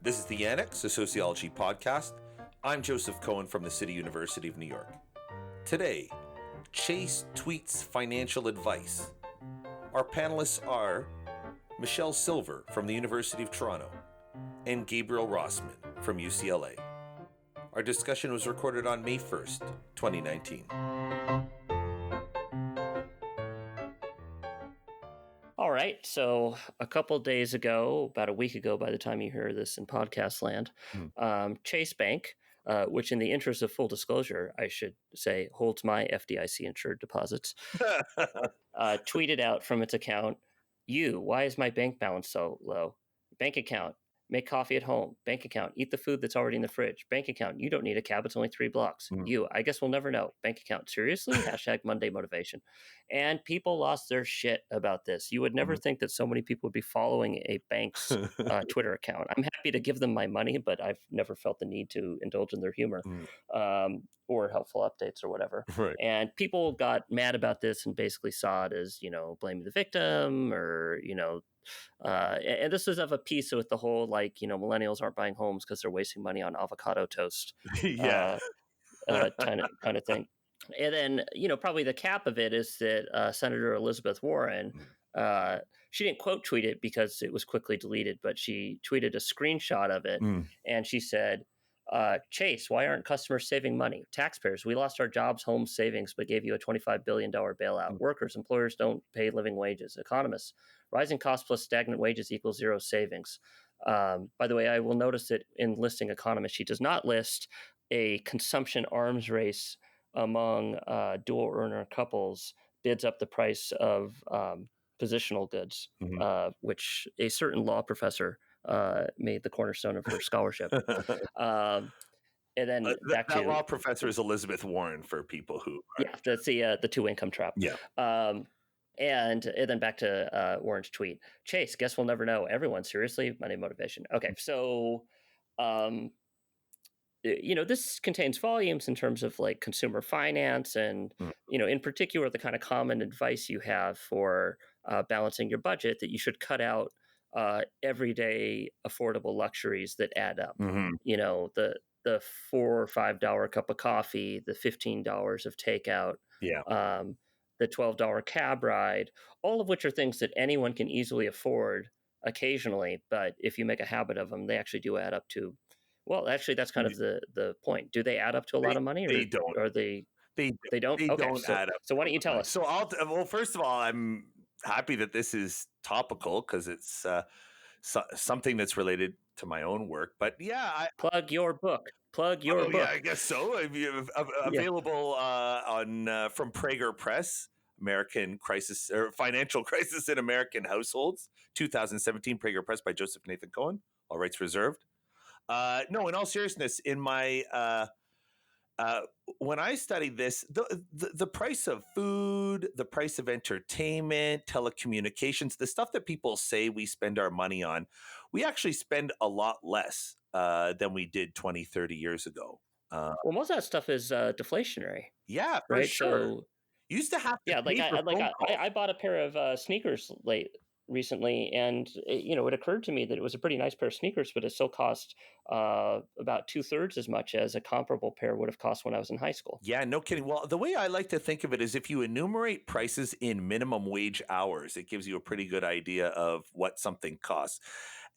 This is the Annex, a sociology podcast. I'm Joseph Cohen from the City University of New York. Today, Chase tweets financial advice. Our panelists are Michelle Silver from the University of Toronto and Gabriel Rossman from UCLA. Our discussion was recorded on May 1st, 2019. All right, so a couple days ago, about a week ago by the time you hear this in podcast land, Chase Bank, which in the interest of full disclosure, I should say, holds my FDIC-insured deposits, tweeted out from its account, why is my bank balance so low? Bank account, make coffee at home. Bank account, eat the food that's already in the fridge. Bank account, you don't need a cab, it's only 3 blocks. I guess we'll never know. Bank account, seriously? Hashtag Monday motivation. And people lost their shit about this. You would never think that so many people would be following a bank's Twitter account. I'm happy to give them my money, but I've never felt the need to indulge in their humor or helpful updates or whatever. Right. And people got mad about this and basically saw it as, blaming the victim or, and this is of a piece with the whole, millennials aren't buying homes because they're wasting money on avocado toast. Yeah. Kind of thing. And then, probably the cap of it is that Senator Elizabeth Warren, she didn't quote tweet it because it was quickly deleted, but she tweeted a screenshot of it. And she said, Chase, why aren't customers saving money? Taxpayers, we lost our jobs, homes, savings, but gave you a $25 billion bailout. Workers, employers don't pay living wages. Economists, rising costs plus stagnant wages equals zero savings. By the way, I will notice that in listing economists, she does not list a consumption arms race among dual earner couples bids up the price of positional goods, which a certain law professor made the cornerstone of her scholarship. And then back that to law professor is Elizabeth Warren for people who that's the two income trap. And then back to Warren's tweet. Chase, guess we'll never know. Everyone, seriously, money motivation. Okay, so this contains volumes in terms of like consumer finance and, in particular, the kind of common advice you have for balancing your budget, that you should cut out everyday affordable luxuries that add up. The $4 or $5 cup of coffee, the $15 of takeout, the $12 cab ride, all of which are things that anyone can easily afford occasionally. But if you make a habit of them, they actually do add up to. Well, actually, that's kind of the point. Do they add up to a lot of money? They don't. Or they don't? They don't add up. So why don't you tell us? So first of all, I'm happy that this is topical because it's something that's related to my own work. But plug your book. Plug your book. Yeah, I guess so. Available on from Prager Press. American Crisis or Financial Crisis in American Households, 2017, Prager Press by Joseph Nathan Cohen. All rights reserved. No, in all seriousness, in my when I studied this, the price of food, the price of entertainment, telecommunications, the stuff that people say we spend our money on, we actually spend a lot less than we did 20, 30 years ago. Well, most of that stuff is deflationary. Yeah, for right? sure. So, you used to have to I bought a pair of sneakers recently, and it occurred to me that it was a pretty nice pair of sneakers, but it still cost about 2/3 as much as a comparable pair would have cost when I was in high school. Yeah, no kidding. Well, the way I like to think of it is if you enumerate prices in minimum wage hours, it gives you a pretty good idea of what something costs.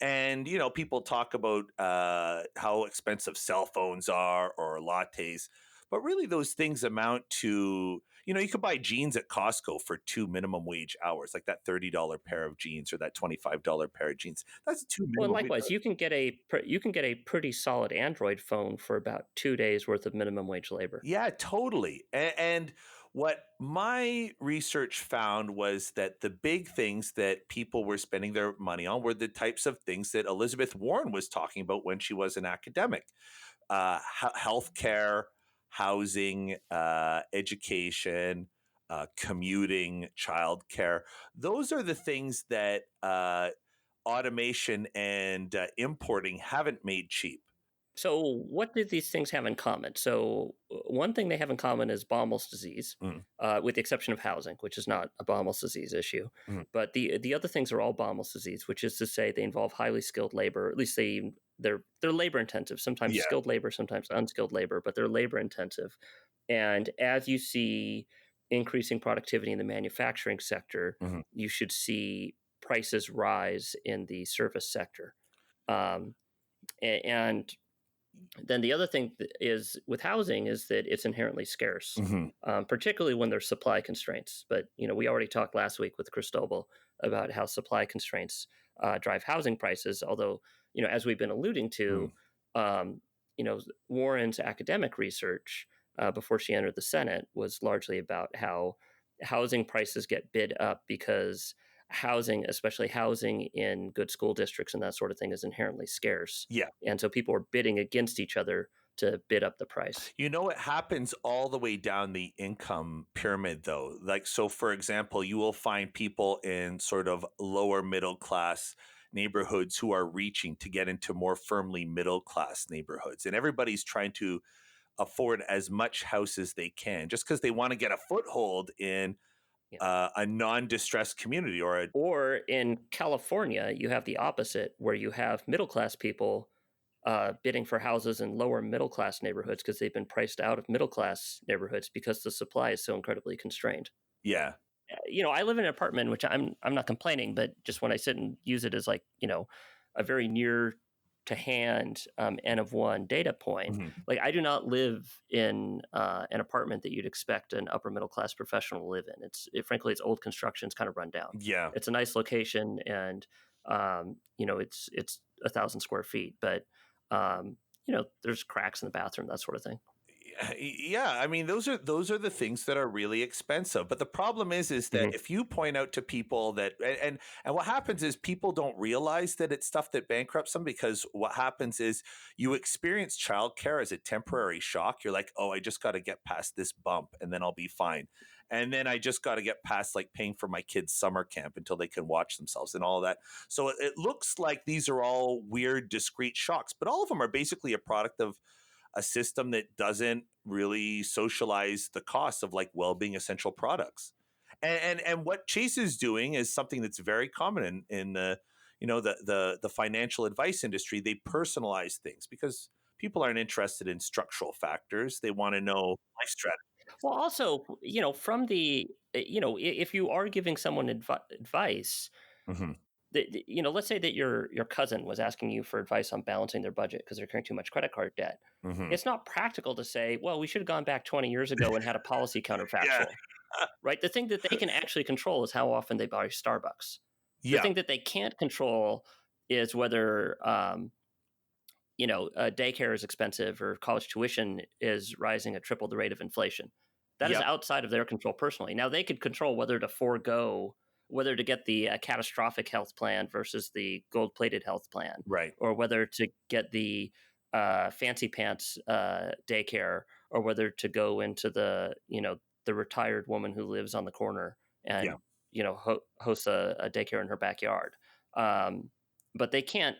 And, people talk about how expensive cell phones are or lattes. But really, those things amount to, you could buy jeans at Costco for 2 minimum wage hours, like that $30 pair of jeans or that $25 pair of jeans. That's 2 minimum. Well, and likewise, you can get a pretty solid Android phone for about 2 days worth of minimum wage labor. Yeah, totally. And what my research found was that the big things that people were spending their money on were the types of things that Elizabeth Warren was talking about when she was an academic: healthcare, housing, education, commuting, childcare. Those are the things that automation and importing haven't made cheap. So, what do these things have in common? So, one thing they have in common is Baumol's disease, Mm, with the exception of housing, which is not a Baumol's disease issue. mm. But the other things are all Baumol's disease, which is to say they involve highly skilled labor. At least they're labor intensive. Sometimes Yeah. skilled labor, sometimes unskilled labor, but they're labor intensive. And as you see increasing productivity in the manufacturing sector, Mhm. you should see prices rise in the service sector. Um, and then the other thing is with housing is that it's inherently scarce, Mhm. particularly when there's supply constraints. But we already talked last week with Cristobal about how supply constraints drive housing prices. Although as we've been alluding Mm. to, um, Warren's academic research before she entered the Senate was largely about how housing prices get bid up because housing, especially housing in good school districts and that sort of thing, is inherently scarce, Yeah. and so people are bidding against each other to bid up the price. It happens all the way down the income pyramid, though. Like, so for example, you will find people in sort of lower middle class neighborhoods who are reaching to get into more firmly middle class neighborhoods. And everybody's trying to afford as much house as they can just because they want to get a foothold in Yeah. a non distressed community or a, Or in California, you have the opposite, where you have middle class people bidding for houses in lower middle class neighborhoods because they've been priced out of middle class neighborhoods because the supply is so incredibly constrained. yeah. I live in an apartment, which I'm not complaining, but just when I sit and use it as like a very near to hand n of one data point, Mhm. like I do not live in an apartment that you'd expect an upper middle class professional to live in. Frankly, it's old construction, it's kind of run down. Yeah. It's a nice location, and it's 1,000 square feet, but there's cracks in the bathroom, that sort of thing. Yeah, I mean those are the things that are really expensive. But the problem is that Hmm. if you point out to people that and what happens is people don't realize that it's stuff that bankrupts them, because what happens is you experience childcare as a temporary shock. You're like, "Oh, I just got to get past this bump and then I'll be fine." And then I just got to get past like paying for my kids' summer camp until they can watch themselves and all of that. So it looks like these are all weird discrete shocks, but all of them are basically a product of a system that doesn't really socialize the costs of like well-being essential products. And what Chase is doing is something that's very common in the the financial advice industry. They personalize things because people aren't interested in structural factors. They want to know life strategy. Well, also, from if you are giving someone advice, Hmm. let's say that your cousin was asking you for advice on balancing their budget because they're carrying too much credit card debt. Hmm. It's not practical to say, well, we should have gone back 20 years ago and had a policy Yeah. counterfactual, right? The thing that they can actually control is how often they buy Starbucks. The Yeah. thing that they can't control is whether daycare is expensive or college tuition is rising at triple the rate of inflation. That is Yep. outside of their control personally. Now they could control whether to get the catastrophic health plan versus the gold plated health plan, Right. or whether to get the fancy pants daycare, or whether to go into the retired woman who lives on the corner Yeah. and host a daycare in her backyard. Um, but they can't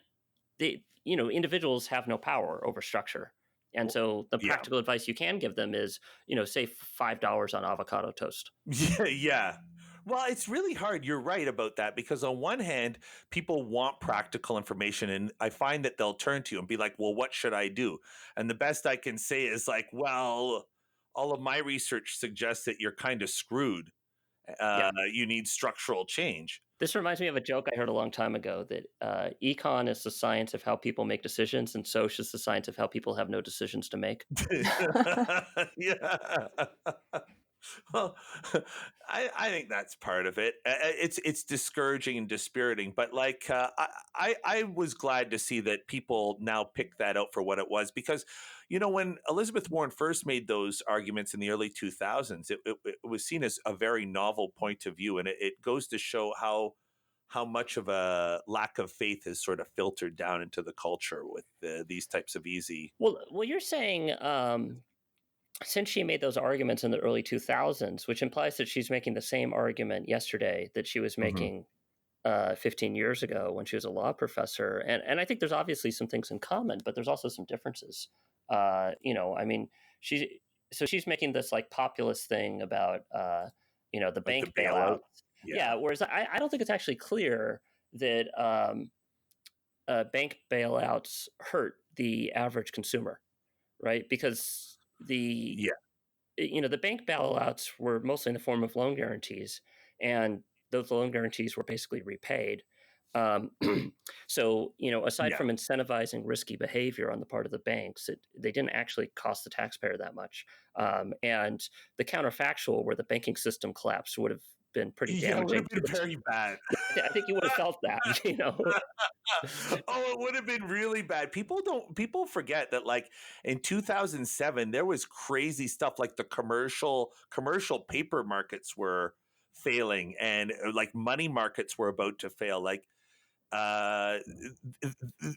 individuals have no power over structure. And so the Yeah. practical advice you can give them is, save $5 on avocado toast. Yeah, yeah. Well, it's really hard. You're right about that, because on one hand, people want practical information, and I find that they'll turn to you and be like, "Well, what should I do?" And the best I can say is like, "Well, all of my research suggests that you're kind of screwed. Yeah. You need structural change." This reminds me of a joke I heard a long time ago that econ is the science of how people make decisions, and soc is the science of how people have no decisions to make. Yeah. Well, I think that's part of it. It's discouraging and dispiriting, but like I was glad to see that people now pick that out for what it was, because when Elizabeth Warren first made those arguments in the early 2000s, it was seen as a very novel point of view, and it goes to show how much of a lack of faith has sort of filtered down into the culture with these types of easy. Well, you're saying since she made those arguments in the early 2000s, which implies that she's making the same argument yesterday that she was Mhm. making 15 years ago when she was a law professor. And I think there's obviously some things in common, but there's also some differences. I mean, she so she's making this like populist thing about the Like the bank bailout. bailouts. Yeah. Yeah, whereas I don't think it's actually clear that bank bailouts hurt the average consumer, right? Because Yeah. the bank bailouts were mostly in the form of loan guarantees, and those loan guarantees were basically repaid. Um, so, aside Yeah. from incentivizing risky behavior on the part of the banks, they didn't actually cost the taxpayer that much. And the counterfactual, where the banking system collapsed, would have been pretty Yeah, it would have damaging to been the. very bad. I think you would have felt that, Oh, it would have been really bad. People forget that like in 2007 there was crazy stuff like the commercial paper markets were failing and like money markets were about to fail. Like uh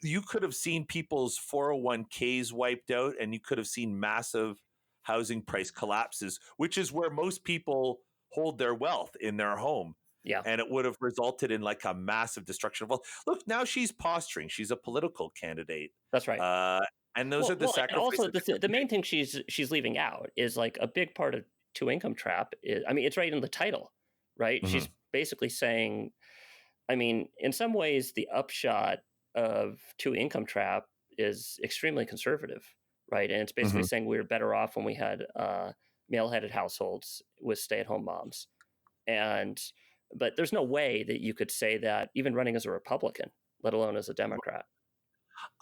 you could have seen people's 401ks wiped out and you could have seen massive housing price collapses, which is where most people hold their wealth in their home, Yeah, and it would have resulted in like a massive destruction of wealth. Look, now she's posturing, she's a political candidate, that's right. uh and those are the And also sacrifices that the main thing she's leaving out is like a big part of two income trap. I mean, it's right in the title, right? Mhm. She's basically saying, I mean, in some ways, the upshot of two income trap is extremely conservative, right? And it's basically Mhm. saying we were better off when we had male-headed households with stay-at-home moms, and but there's no way that you could say that even running as a Republican, let alone as a Democrat.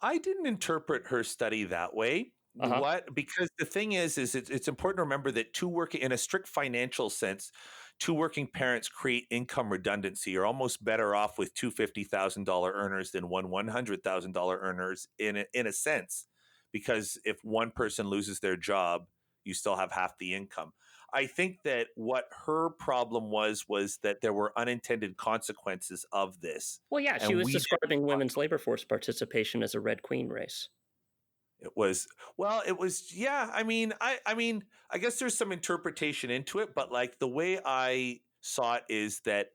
I didn't interpret her study that way. Uh huh. What? Because the thing is it's important to remember that two working in a strict financial sense, two working parents create income redundancy. You're almost better off with two $50,000 earners than one $100,000 earners in a sense, because if one person loses their job, you still have half the income. I think that what her problem was that there were unintended consequences of this, Well, yeah, she and was we didn't describing talk. women's labor force participation as a Red Queen race. It was it was yeah, I mean, I guess there's some interpretation into it, but like the way I saw it is that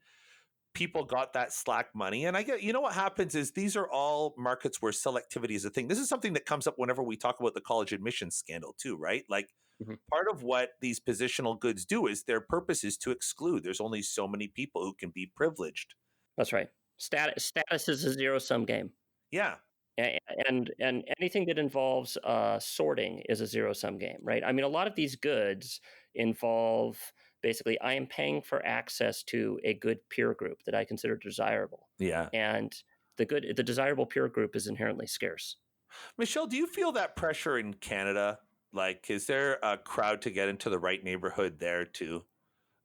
people got that slack money. And I get, what happens is these are all markets where selectivity is a thing. This is something that comes up whenever we talk about the college admissions scandal too, right? Like Mhm. part of what these positional goods do is their purpose is to exclude. There's only so many people who can be privileged. That's right. Status is a zero sum game. Yeah. And anything that involves sorting is a zero sum game, right? I mean, a lot of these goods involve basically I am paying for access to a good peer group that I consider desirable, Yeah. and the desirable peer group is inherently scarce. Michelle, do you feel that pressure in Canada? Like, is there a crowd to get into the right neighborhood there too?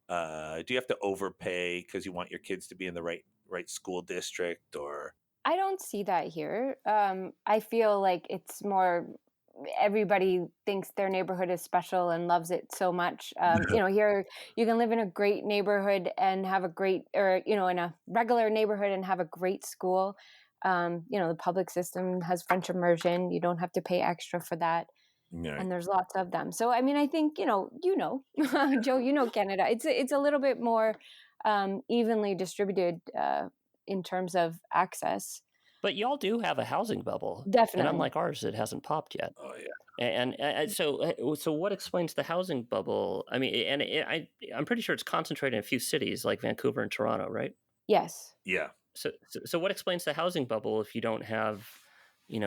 Do you have to overpay because you want your kids to be in the right school district or? I don't see that here. I feel like it's more everybody thinks their neighborhood is special and loves it so much. Here you can live in a great neighborhood and have a great, or in a regular neighborhood and have a great school. The public system has French immersion. You don't have to pay extra for that, Right. and there's lots of them. So I mean, I think Joe, Canada. It's a little bit more evenly distributed in terms of access. But y'all do have a housing bubble, and Definitely. unlike ours, it hasn't popped yet. Oh yeah. So what explains the housing bubble? I mean, I'm pretty sure it's concentrated in a few cities like Vancouver and Toronto, right? Yes. Yeah. So what explains the housing bubble if you don't have,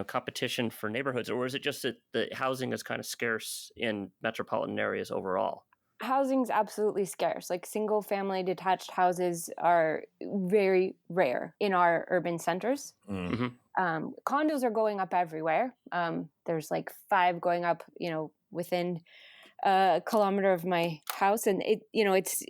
competition for neighborhoods, or is it just that the housing is kind of scarce in metropolitan areas overall? Housing's absolutely scarce. Like single family detached houses are very rare in our urban centers. Mm. Hmm. Condos are going up everywhere. There's like 5 going up, within a kilometer of my house, and but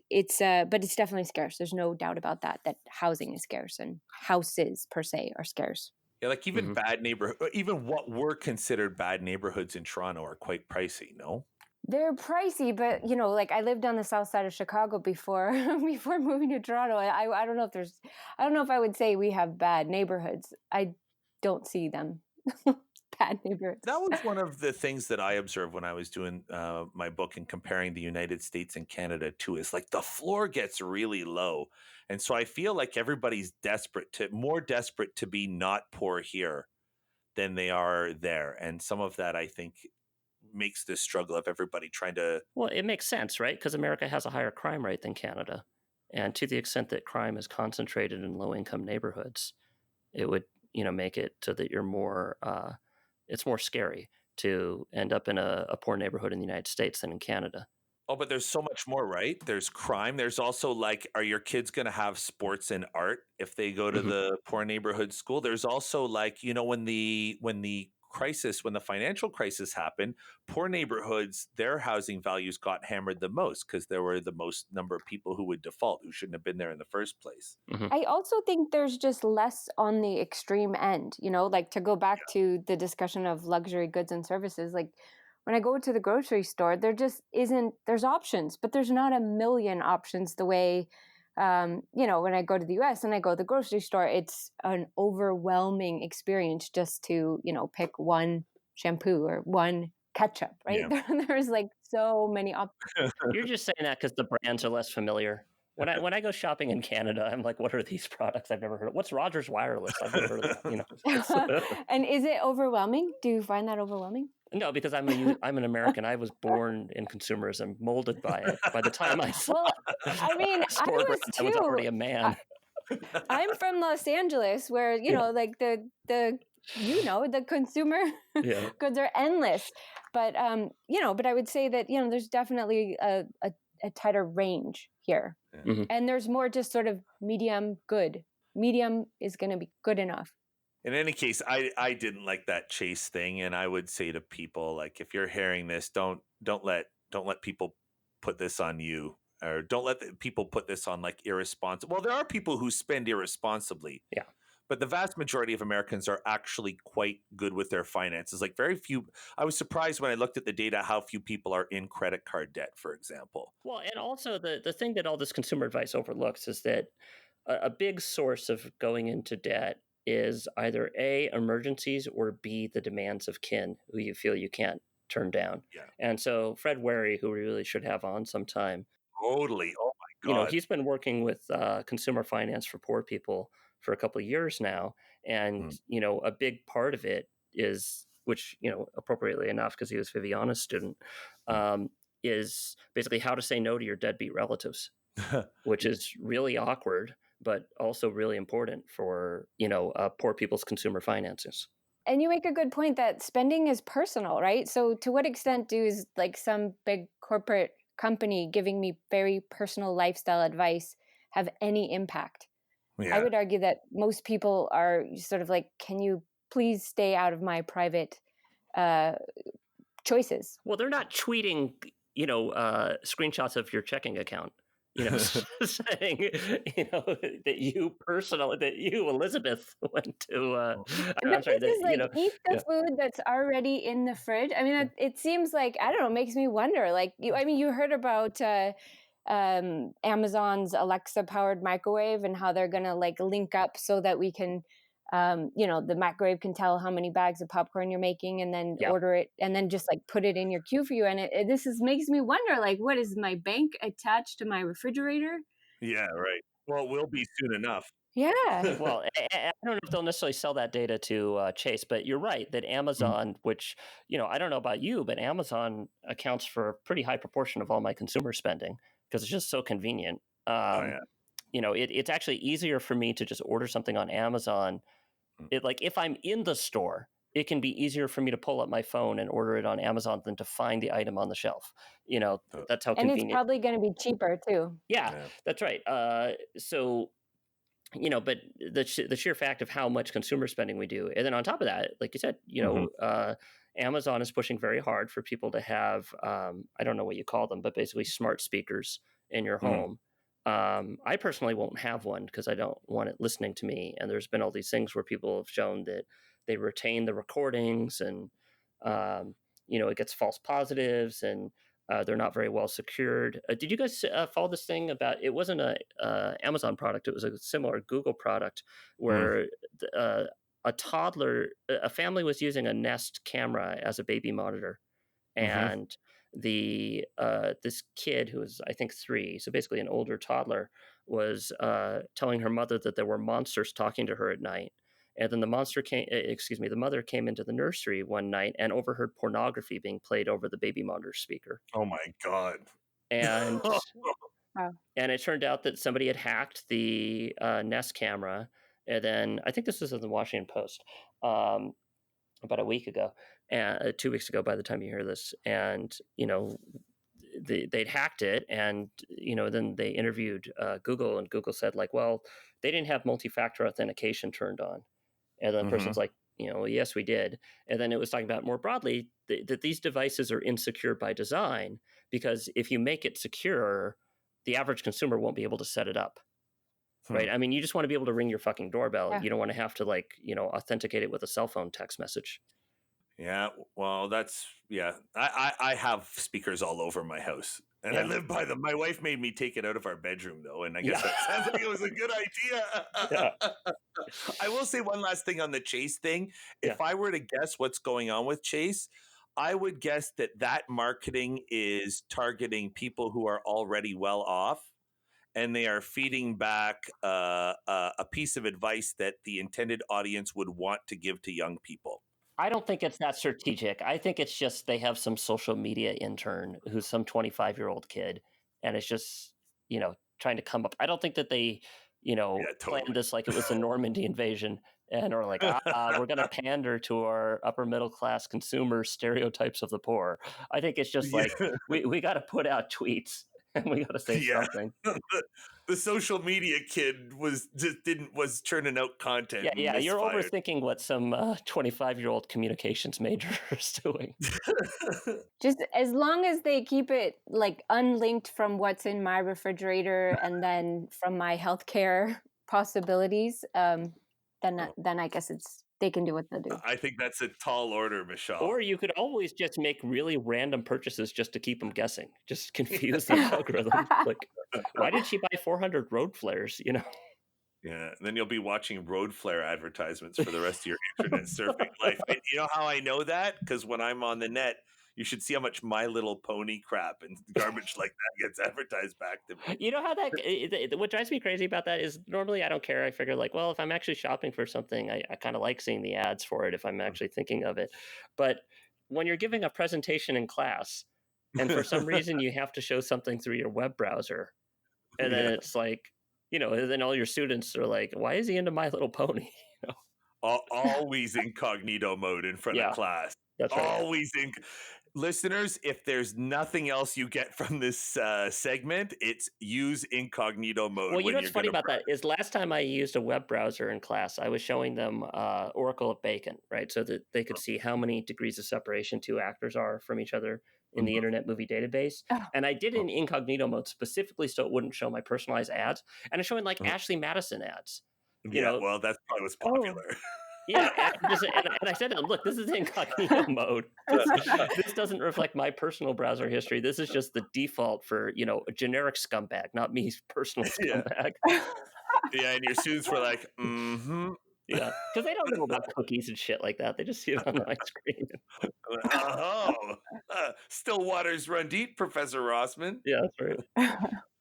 it's definitely scarce. There's no doubt about that. That housing is scarce, and houses per se are scarce. Yeah, like even Hmm. bad neighborhood, even what were considered bad neighborhoods in Toronto are quite pricey. No. They're pricey, but like I lived on the south side of Chicago before before moving to Toronto. I don't know if I don't know if I would say we have bad neighborhoods. I don't see them. bad neighborhoods. That was one of the things that I observed when I was doing my book and comparing the United States and Canada too, is like the floor gets really low. And so I feel like everybody's more desperate to be not poor here than they are there. And some of that, I think, makes this struggle of everybody trying to. Well, it makes sense, right? Because America has a higher crime rate than Canada. And to the extent that crime is concentrated in low-income neighborhoods, it would, make it so that you're more, it's more scary to end up in a poor neighborhood in the United States than in Canada. Oh, but there's so much more, right? There's crime. There's also like, are your kids going to have sports and art if they go to the poor neighborhood school? There's also like, when the financial crisis happened, poor neighborhoods, their housing values got hammered the most because there were the most number of people who would default who shouldn't have been there in the first place. I also think there's just less on the extreme end, like to go back to the discussion of luxury goods and services, like when I go to the grocery store, there just isn't, there's options, but there's not a million options the way, when I go to the US and I go to the grocery store, it's an overwhelming experience just to, pick one shampoo or one ketchup, right? Yeah. There's like so many options. You're just saying that because the brands are less familiar. When I go shopping in Canada, I'm like, what are these products I've never heard of? What's Rogers Wireless? I've never heard of that. And is it overwhelming? Do you find that overwhelming? No, because I'm an American. I was born in consumerism, molded by it. By the time I saw I mean, store I was brand, too. I was already a man. I'm from Los Angeles, where like the consumer goods are endless. But but I would say that there's definitely a tighter range here, and there's more just sort of medium good. Medium is going to be good enough. In any case, I didn't like that Chase thing, and I would say to people, like, if you're hearing this, don't let people put this on you, or don't let people put this on like irresponsible. Well, there are people who spend irresponsibly, but the vast majority of Americans are actually quite good with their finances. Like very few. I was surprised when I looked at the data how few people are in credit card debt, for example. Well, and also the thing that all this consumer advice overlooks is that a big source of going into debt is either A, emergencies, or B, the demands of kin who you feel you can't turn down. Yeah. And so Fred Wary, who we really should have on sometime. Totally. Oh my God. He's been working with consumer finance for poor people for a couple of years now. And, a big part of it is, which, appropriately enough, because he was Viviana's student, is basically how to say no to your deadbeat relatives, which is really awkward, but also really important for, poor people's consumer finances. And you make a good point that spending is personal, right? So to what extent is like some big corporate company giving me very personal lifestyle advice have any impact? Yeah. I would argue that most people are sort of like, can you please stay out of my private choices? Well, they're not tweeting, screenshots of your checking account. Saying, that you, Elizabeth, went to. I'm sorry, eat the food that's already in the fridge. I mean, it seems like, I don't know, it makes me wonder. Like, you heard about Amazon's Alexa-powered microwave and how they're going to like link up so that we can, the microwave can tell how many bags of popcorn you're making and then order it and then just like put it in your queue for you. And makes me wonder, like, what is my bank attached to my refrigerator? Yeah, right. Well, it will be soon enough. Yeah. Well, I don't know if they'll necessarily sell that data to Chase, but you're right that Amazon, which, I don't know about you, but Amazon accounts for a pretty high proportion of all my consumer spending because it's just so convenient. It's actually easier for me to just order something on Amazon. If I'm in the store, it can be easier for me to pull up my phone and order it on Amazon than to find the item on the shelf. That's how convenient. And it's probably going to be cheaper too. Yeah, that's right. But the sheer fact of how much consumer spending we do, and then on top of that, like you said, Amazon is pushing very hard for people to have, I don't know what you call them, but basically smart speakers in your home. I personally won't have one because I don't want it listening to me. And there's been all these things where people have shown that they retain the recordings and, it gets false positives and they're not very well secured. Did you guys follow this thing about, it wasn't a Amazon product, it was a similar Google product where a family was using a Nest camera as a baby monitor, and this kid who was, I think, 3, so basically an older toddler, was telling her mother that there were monsters talking to her at night. And then the mother came into the nursery one night and overheard pornography being played over the baby monitor speaker. Oh my God. And Wow. and it turned out that somebody had hacked the Nest camera. And then I think this was in the Washington Post about a week ago, 2 weeks ago by the time you hear this. And, they'd hacked it, and, then they interviewed Google, and Google said, like, well, they didn't have multi-factor authentication turned on. And then the person's like, yes, we did. And then it was talking about more broadly that these devices are insecure by design, because if you make it secure, the average consumer won't be able to set it up. Right. I mean, you just want to be able to ring your fucking doorbell. Yeah. You don't want to have to authenticate it with a cell phone text message. Yeah, well, I have speakers all over my house, and I live by them. My wife made me take it out of our bedroom, though, and I guess that sounds like it was a good idea. I will say one last thing on the Chase thing. If I were to guess what's going on with Chase, I would guess that marketing is targeting people who are already well off, and they are feeding back a piece of advice that the intended audience would want to give to young people. I don't think it's that strategic. I think it's just they have some social media intern who's some 25-year-old kid, and it's just, trying to come up. I don't think that they, planned this like it was the Normandy invasion and are like, we're going to pander to our upper middle class consumer stereotypes of the poor. I think it's just like, we got to put out tweets and we got to say something. The social media kid was churning out content. Yeah, you're overthinking what some 25-year-old communications major is doing. Just as long as they keep it like unlinked from what's in my refrigerator and then from my healthcare possibilities, then I guess they can do what they do. I think that's a tall order, Michelle. Or you could always just make really random purchases just to keep them guessing. Just confuse the algorithm. Like, why did she buy 400 road flares? Yeah, and then you'll be watching road flare advertisements for the rest of your internet surfing life. And you know how I know that? Because when I'm on the net, you should see how much My Little Pony crap and garbage like that gets advertised back to me. You know how what drives me crazy about that is normally I don't care. I figure like, well, if I'm actually shopping for something, I kind of like seeing the ads for it if I'm actually thinking of it. But when you're giving a presentation in class and for some reason you have to show something through your web browser, and then it's like, and then all your students are like, why is he into My Little Pony? Always incognito mode in front of class. That's right. Always Listeners, if there's nothing else you get from this segment, it's use incognito mode. Well, you know what's funny about that is last time I used a web browser in class, I was showing them Oracle of Bacon, right? So that they could see how many degrees of separation 2 actors are from each other in the Internet Movie Database. And I did it in incognito mode specifically so it wouldn't show my personalized ads. And it's showing like Ashley Madison ads. Well, that's probably what's popular. Yeah, and I said to them, look, this is incognito mode. This doesn't reflect my personal browser history. This is just the default for, a generic scumbag, not me, personal scumbag. Yeah, and your students were like, Yeah, because they don't know about cookies and shit like that. They just see it on my screen. Still waters run deep, Professor Rossman. Yeah, that's right.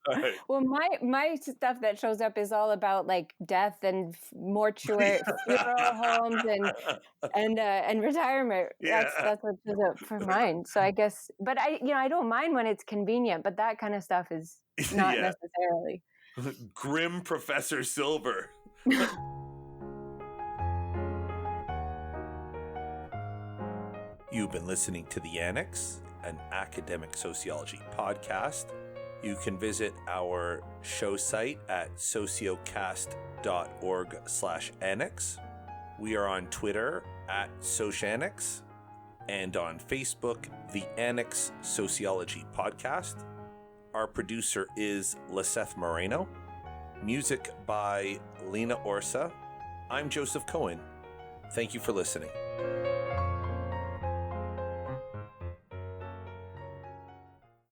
Right. Well, my stuff that shows up is all about like death and mortuary funeral homes and retirement. That's what shows up for mine. So I guess, but I don't mind when it's convenient, but that kind of stuff is not necessarily. Grim Professor Silver. You've been listening to The Annex, an academic sociology podcast. You can visit our show site at sociocast.org/annex. We are on Twitter at Sociannex and on Facebook, The Annex Sociology Podcast. Our producer is Leseth Moreno. Music by Lena Orsa. I'm Joseph Cohen. Thank you for listening.